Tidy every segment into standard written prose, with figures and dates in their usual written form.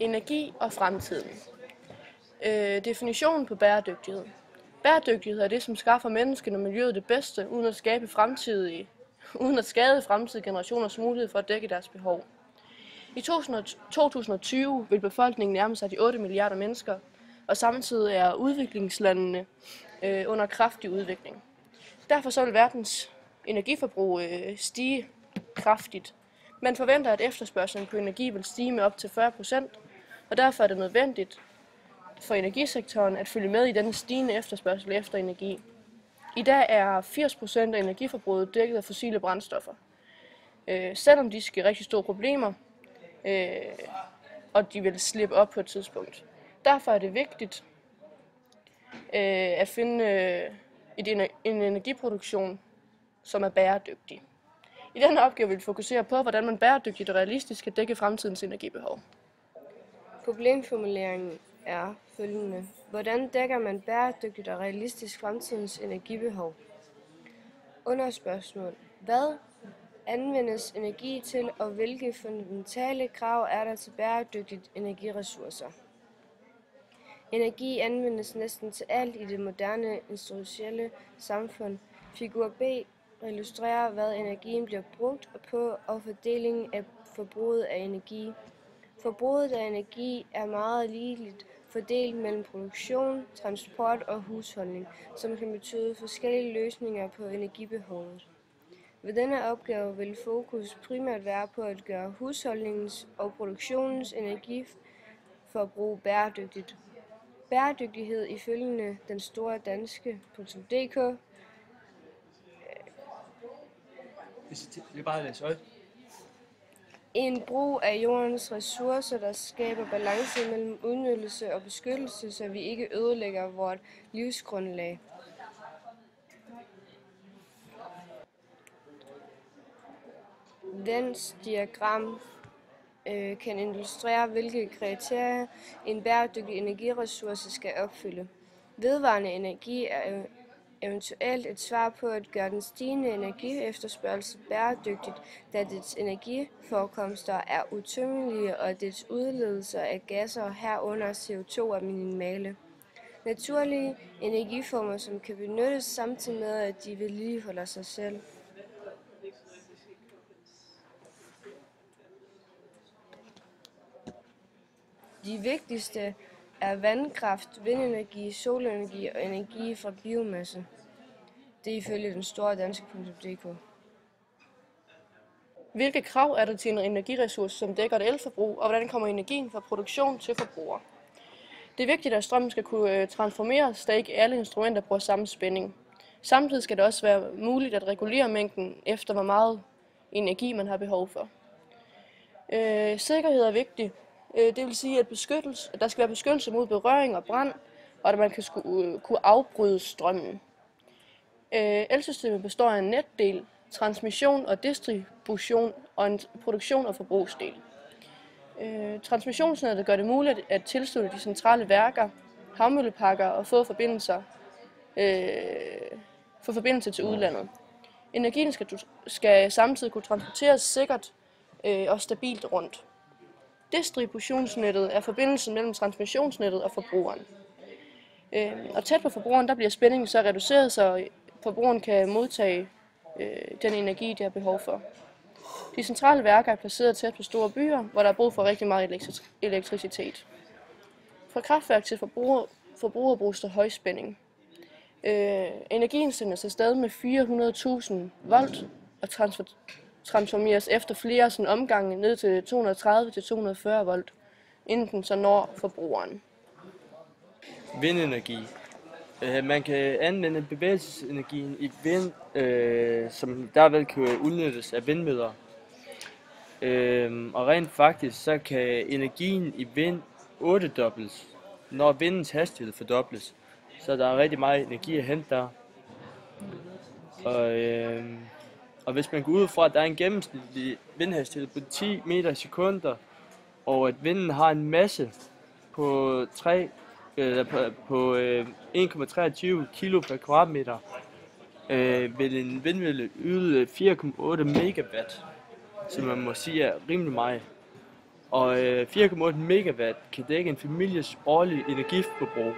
Energi og fremtiden. Definitionen på bæredygtighed. Bæredygtighed er det, som skaffer menneskene og miljøet det bedste, uden at skade fremtidige generationers mulighed for at dække deres behov. I 2020 vil befolkningen nærme sig de 8 milliarder mennesker, og samtidig er udviklingslandene under kraftig udvikling. Derfor så vil verdens energiforbrug stige kraftigt. Man forventer, at efterspørgslen på energi vil stige med op til 40%, og derfor er det nødvendigt for energisektoren at følge med i denne stigende efterspørgsel efter energi. I dag er 80% af energiforbruget dækket af fossile brændstoffer. Selvom de skal rigtig store problemer, og de vil slippe op på et tidspunkt. Derfor er det vigtigt at finde en energiproduktion, som er bæredygtig. I denne opgave vil vi fokusere på, hvordan man bæredygtigt og realistisk kan dække fremtidens energibehov. Problemformuleringen er følgende. Hvordan dækker man bæredygtigt og realistisk fremtidens energibehov? Underspørgsmål. Hvad anvendes energi til, og hvilke fundamentale krav er der til bæredygtigt energiressourcer? Energi anvendes næsten til alt i det moderne industrielle samfund. Figur B illustrerer, hvad energien bliver brugt på, og fordelingen af forbruget af energi. Forbruget af energi er meget ligeligt fordelt mellem produktion, transport og husholdning, som kan betyde forskellige løsninger på energibehovet. Ved denne opgave vil fokus primært være på at gøre husholdningens og produktionens energiforbrug bæredygtigt. Bæredygtighed ifølge den store danske.dk. En brug af jordens ressourcer, der skaber balance mellem udnyttelse og beskyttelse, så vi ikke ødelægger vort livsgrundlag. Dens diagram kan illustrere, hvilke kriterier en bæredygtig energiressource skal opfylde. Vedvarende energi er eventuelt et svar på at gøre den stigende energiefterspørgsel bæredygtigt, da dets energiforekomster er utømmelige og dets udledelser af gasser herunder CO2 er minimale. Naturlige energiformer, som kan benyttes samtidig med, at de vedligeholder sig selv. De vigtigste er vandkraft, vindenergi, solenergi og energi fra biomasse. Det er ifølge den store danske.dk. Hvilke krav er der til en energiressource, som dækker et elforbrug, og hvordan kommer energien fra produktion til forbruger? Det er vigtigt, at strømmen skal kunne transformeres, da ikke alle instrumenter bruger samme spænding. Samtidig skal det også være muligt at regulere mængden efter, hvor meget energi man har behov for. Sikkerhed er vigtigt. Det vil sige, at der skal være beskyttelse mod berøring og brand, og at man kan kunne afbryde strømmen. Elsystemet består af en netdel, transmission og distribution og en produktion- og forbrugsdel. Transmissionsnettet gør det muligt at tilslutte de centrale værker, havmølleparker og få forbindelse til udlandet. Energien skal samtidig kunne transporteres sikkert og stabilt rundt. Distributionsnettet er forbindelsen mellem transmissionsnettet og forbrugeren. Og tæt på forbrugeren, der bliver spændingen så reduceret, så forbrugeren kan modtage den energi, de har behov for. De centrale værker er placeret tæt på store byer, hvor der er brug for rigtig meget elektricitet. Fra kraftværk til forbruger bruges der højspænding. Energien sendes afsted med 400.000 volt og transformeres efter flere omgange ned til 230-240 volt, inden den så når forbrugeren. Vindenergi. Man kan anvende bevægelsesenergien i vind, som derved kan udnyttes af vindmøller. Og rent faktisk så kan energien i vind 8-dobles, når vindens hastighed fordobles. Så der er rigtig meget energi at hente der. Og hvis man går ud fra, at der er en gennemsnitlig vindhastighed på 10 meter i sekunder, og at vinden har en masse på 1,23 kilo per kvadratmeter, vil en vindmølle yde 4,8 megawatt, som man må sige er rimelig meget. Og 4,8 megawatt kan dække en families årlige energiforbrug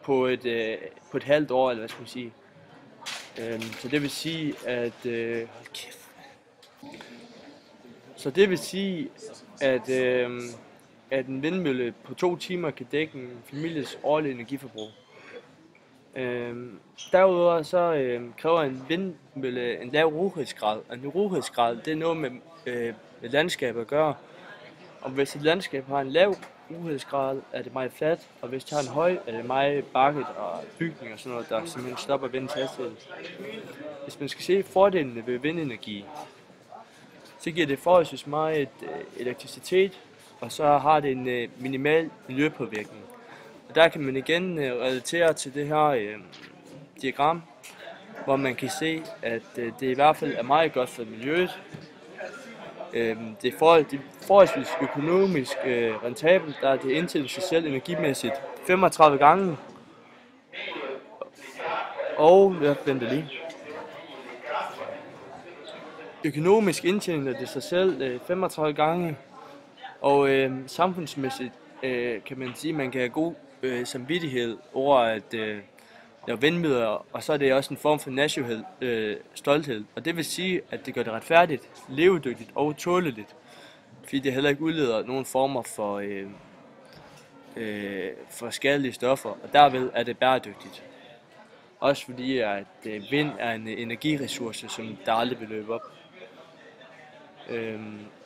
på et halvt år, eller hvad skal man sige. Så det vil sige, at hold kæft. Så det vil sige, at en vindmølle på 2 timer kan dække en families årlige energiforbrug. Derudover så kræver en vindmølle en lav rolighedsgrad. En rolighedsgrad, det er noget med et landskab at gøre. Og hvis et landskab har en lav rolighedsgrad, er det meget fladt, og hvis det har en høj, er det meget bakket og bygning og sådan noget, der simpelthen stopper vindens hastighed. Hvis man skal se fordelene ved vindenergi, så giver det forholdsvis meget elektricitet, og så har det en minimal miljøpåvirkning. Og der kan man igen relatere til det her diagram, hvor man kan se, at det i hvert fald er meget godt for miljøet. Det er forholdsvis økonomisk rentabelt, der er det indtil sig selv energimæssigt 35 gange. Og jeg venter lige. Økonomisk indtjening er det sig selv 35 gange, og samfundsmæssigt kan man sige, at man kan have god samvittighed over at lave vindmøller, og så er det også en form for national stolthed. Og det vil sige, at det gør det retfærdigt, levedygtigt og tåleligt, fordi det heller ikke udleder nogen former for skadelige stoffer, og derved er det bæredygtigt. Også fordi at vind er en energiressource, som der aldrig vil løbe op.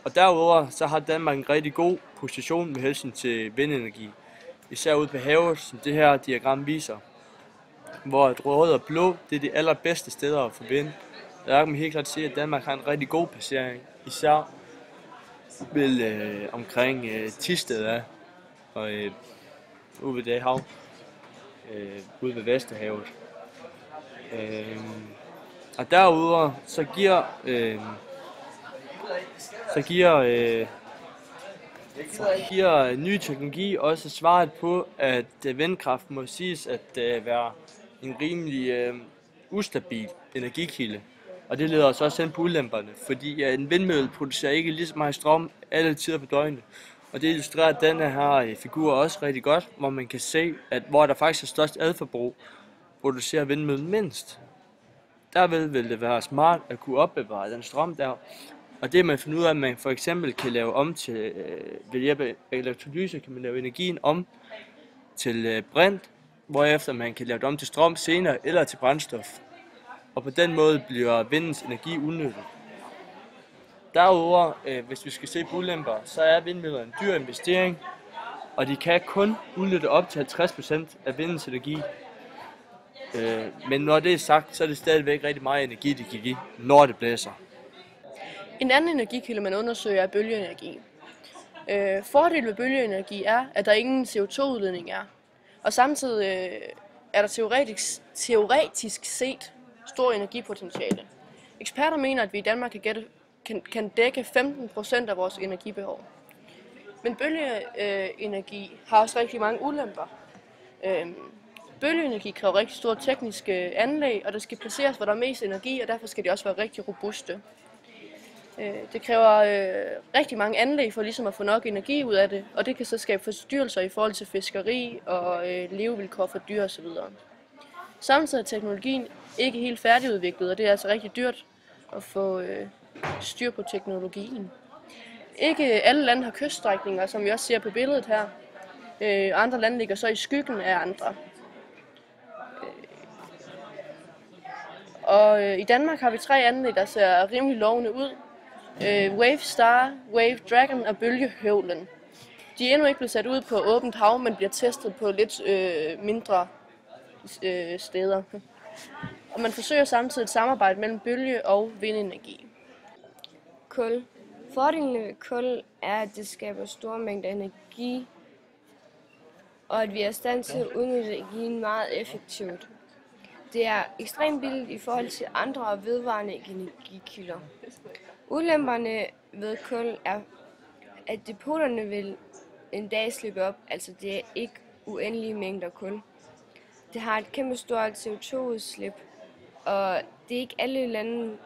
Og derudover så har Danmark en rigtig god position med hensyn til vindenergi. Især ude på havet, som det her diagram viser, hvor rød og blå, det er de allerbedste steder for vind. Der kan man helt klart se, at Danmark har en rigtig god placering, især omkring Thisted og ude ved det hav, ude ved Vesterhavet. Og derudover så giver ny teknologi også svaret på, at vindkraft må siges at være en rimelig ustabil energikilde. Og det leder os også hen på ulemperne, fordi en vindmølle producerer ikke lige så meget strøm alle tider på døgnet. Og det illustrerer denne her figur også rigtig godt, hvor man kan se, at hvor der faktisk er størst adforbrug, producerer vindmøllen mindst. Derved vil det være smart at kunne opbevare den strøm der. Og det man finder ud af, at man for eksempel kan lave om til, ved hjælp af elektrolyse, kan man lave energien om til brint, hvorefter man kan lave det om til strøm senere eller til brændstof. Og på den måde bliver vindens energi udnyttet. Derudover, hvis vi skal se på ulemper, så er vindmøller en dyr investering, og de kan kun udnytte op til 50% af vindens energi. Men når det er sagt, så er det stadigvæk rigtig meget energi, det kan give, når det blæser. En anden energikilde, man undersøger, er bølgeenergi. Fordelen ved bølgeenergi er, at der ingen CO2-udledning er. Og samtidig er der teoretisk set stor energipotentiale. Eksperter mener, at vi i Danmark kan dække 15% af vores energibehov. Men bølgeenergi har også rigtig mange ulemper. Bølgeenergi kræver rigtig store tekniske anlæg, og der skal placeres, hvor der er mest energi, og derfor skal de også være rigtig robuste. Det kræver rigtig mange anlæg for ligesom at få nok energi ud af det, og det kan så skabe forstyrrelser i forhold til fiskeri og levevilkår for dyr osv. Samtidig er teknologien ikke helt færdigudviklet, og det er altså rigtig dyrt at få styr på teknologien. Ikke alle lande har kyststrækninger, som vi også ser på billedet her. Andre lande ligger så i skyggen af andre. Og i Danmark har vi 3 anlæg, der ser rimelig lovende ud. Wave Star, Wave Dragon og Bølgehøvlen. De er endnu ikke blevet sat ud på åbent hav, men bliver testet på lidt mindre steder. Og man forsøger samtidig et samarbejde mellem bølge- og vindenergi. Kul. Fordelen ved kul er, at det skaber store mængder energi, og at vi er i stand til at udnytte energien meget effektivt. Det er ekstremt billigt i forhold til andre vedvarende energikilder. Ulemperne ved kul er, at depoterne vil en dag slippe op, altså det er ikke uendelige mængder kul. Det har et kæmpe stort CO2-udslip, og det er ikke alle lande,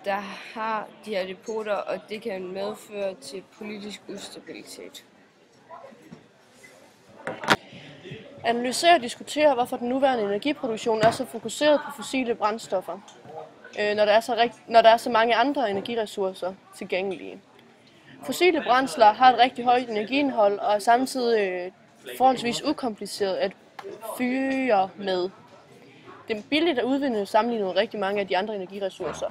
der har de her depoter, og det kan medføre til politisk ustabilitet. Analysere og diskutere, hvorfor den nuværende energiproduktion er så fokuseret på fossile brændstoffer, når der er så mange andre energiressourcer tilgængelige. Fossile brændsler har et rigtig højt energiindhold og er samtidig forholdsvis ukompliceret at fyre med. Det er billigt at udvinde sammenlignet med rigtig mange af de andre energiressourcer.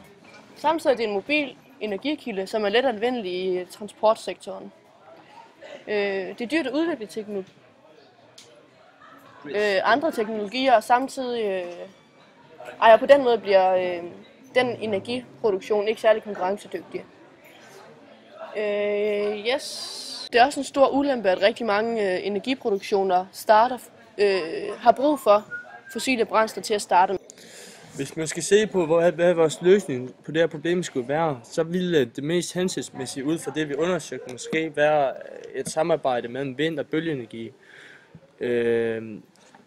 Samtidig er det en mobil energikilde, som er let anvendelig i transportsektoren. Det er dyrt at udvikle andre teknologier, og samtidig på den måde bliver den energiproduktion ikke særlig konkurrencedygtig. Det er også en stor ulempe, at rigtig mange energiproduktioner har brug for fossile brændsler til at starte med. Hvis man skal se på, hvad vores løsning på det her problem skulle være, så ville det mest hensigtsmæssige ud fra det, vi undersøgte, måske være et samarbejde mellem vind- og bølgeenergi.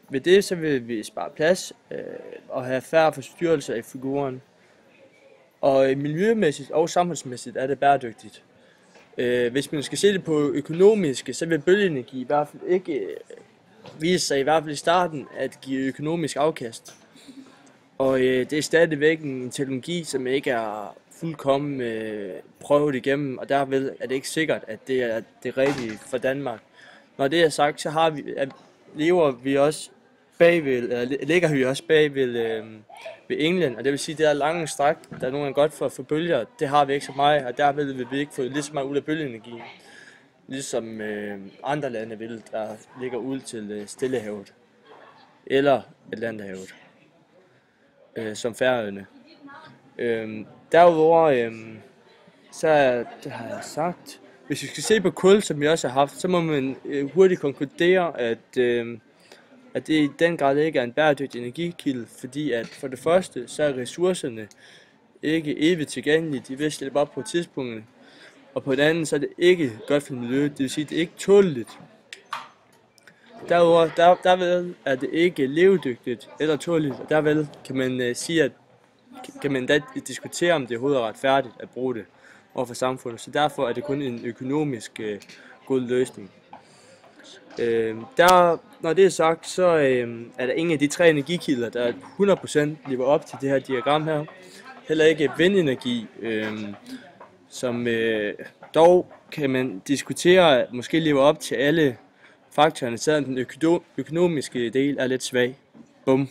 Ved det så vil vi spare plads og have færre forstyrrelser i figuren. Og miljømæssigt og samfundsmæssigt er det bæredygtigt. Hvis man skal se det på økonomiske, så vil bølgeenergi i hvert fald ikke vise sig, i hvert fald i starten, at give økonomisk afkast. Og det er stadigvæk en teknologi, som ikke er fuldkommen prøvet igennem, og derved er det ikke sikkert, at det er det rigtige for Danmark. Når det er sagt, så ligger vi også bag ved England, og det vil sige, at det er lange stræk, der er nogle gange godt for bølger. Det har vi ikke så meget, og derved vil vi ikke få lige så meget ud af bølgeenergi, ligesom andre lande vil, der ligger ud til Stillehavet eller Atlanterhavet, som Færøerne. Derudover, det har jeg sagt, hvis vi skal se på kul, som vi også har haft, så må man hurtigt konkludere, at det i den grad ikke er en bæredygtig energikilde, fordi at for det første, så er ressourcerne ikke evigt tilgængelige, de vil slippe op på tidspunktet, og på den anden, så er det ikke godt for miljøet, det vil sige, at det er ikke tåleligt. Derudover, derved er det ikke levedygtigt eller tåleligt, og derved kan man sige, at kan man da diskutere, om det overhovedet er retfærdigt at bruge det overfor samfundet, så derfor er det kun en økonomisk god løsning. Når det er sagt, så er der ingen af de tre energikilder, der 100% lever op til det her diagram her. Heller ikke vindenergi, som dog kan man diskutere, måske lever op til alle faktorerne, selvom den økonomiske del er lidt svag. Bum.